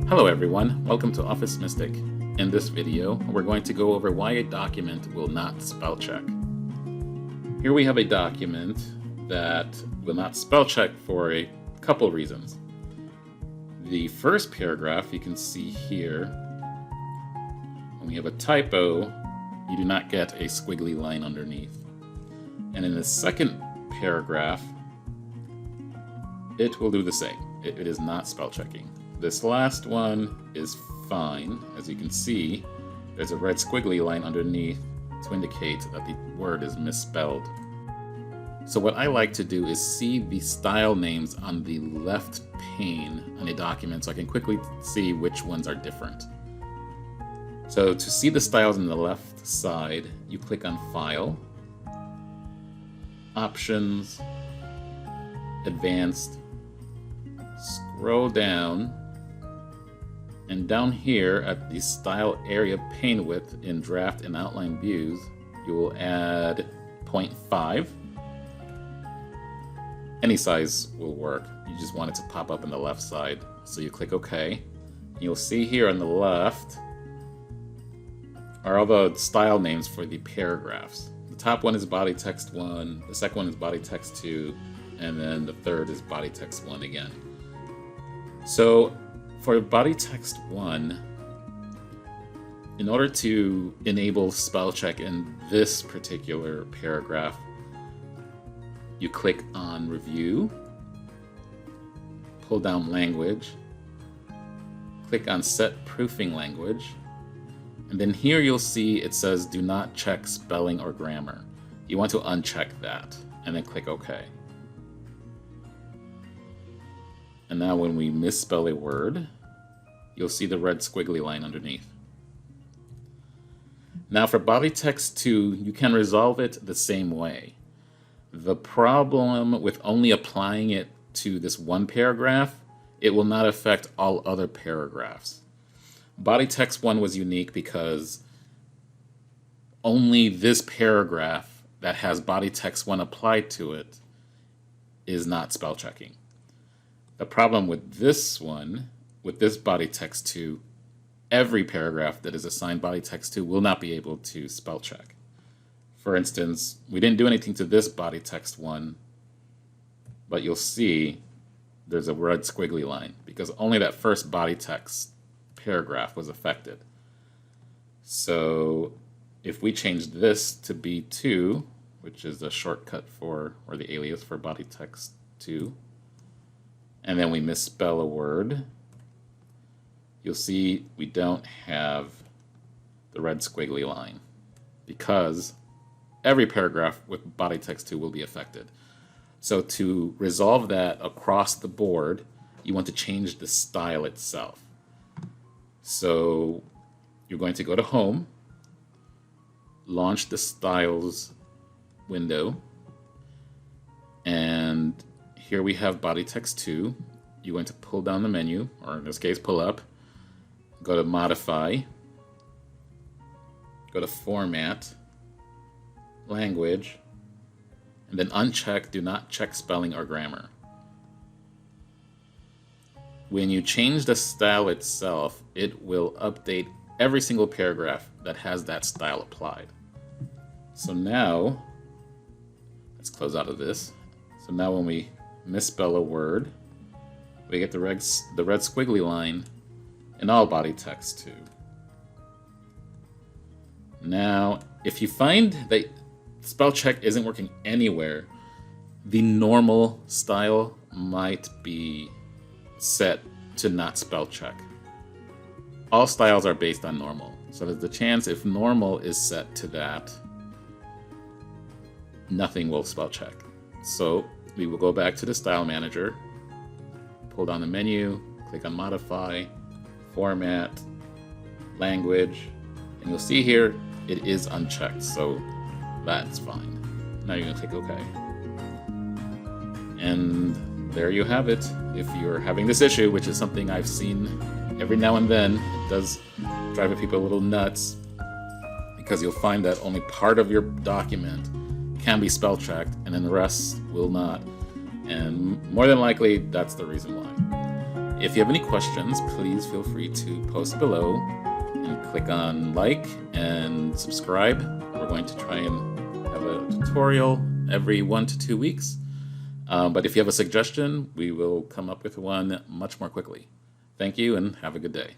Hello everyone, welcome to Office Mystic. In this video, we're going to go over why a document will not spell check. Here we have a document that will not spell check for a couple reasons. The first paragraph you can see here, when we have a typo, you do not get a squiggly line underneath. And in the second paragraph, it will do the same. It is not spell checking. This last one is fine. As you can see, there's a red squiggly line underneath to indicate that the word is misspelled. So what I like to do is see the style names on the left pane on a document so I can quickly see which ones are different. So to see the styles on the left side, you click on File, Options, Advanced, scroll down, and down here at the Style Area Pane Width in Draft and Outline Views, you will add 0.5. Any size will work. You just want it to pop up on the left side. So you click OK. And you'll see here on the left are all the style names for the paragraphs. The top one is body text 1, the second one is body text 2, and then the third is body text 1 again. So for body text 1, in order to enable spell check in this particular paragraph, you click on Review, pull down Language, click on Set Proofing Language, and then here you'll see it says Do not check spelling or grammar. You want to uncheck that, and then click OK. And now when we misspell a word, you'll see the red squiggly line underneath. Now for body text 2, you can resolve it the same way. The problem with only applying it to this one paragraph, it will not affect all other paragraphs. Body text 1 was unique because only this paragraph that has body text 1 applied to it is not spell checking. The problem with this one, with this body text 2, every paragraph that is assigned body text 2 will not be able to spell check. For instance, we didn't do anything to this body text 1, but you'll see there's a red squiggly line because only that first body text paragraph was affected. So if we change this to B2, which is the shortcut for, or the alias for body text 2, and then we misspell a word, you'll see we don't have the red squiggly line because every paragraph with body text 2 will be affected. So to resolve that across the board, you want to change the style itself. So you're going to go to Home, launch the Styles window, and here we have body text 2. You're going to pull down the menu, or in this case pull up, go to Modify, go to Format, Language, and then uncheck Do not check spelling or grammar. When you change the style itself, it will update every single paragraph that has that style applied. So now, let's close out of this. So now when we misspell a word, we get the red squiggly line in all body text 2. Now, if you find that spell check isn't working anywhere, the normal style might be set to not spell check. All styles are based on normal, so there's the chance if normal is set to that, nothing will spell check. So we will go back to the Style Manager, pull down the menu, click on Modify, Format, Language, and you'll see here it is unchecked, so that's fine. Now you're going to click OK. And there you have it. If you're having this issue, which is something I've seen every now and then, it does drive people a little nuts because you'll find that only part of your document can be spell checked and then the rest will not. And more than likely, that's the reason why. If you have any questions, please feel free to post below and click on like and subscribe. We're going to try and have a tutorial every 1 to 2 weeks. But if you have a suggestion, we will come up with one much more quickly. Thank you and have a good day.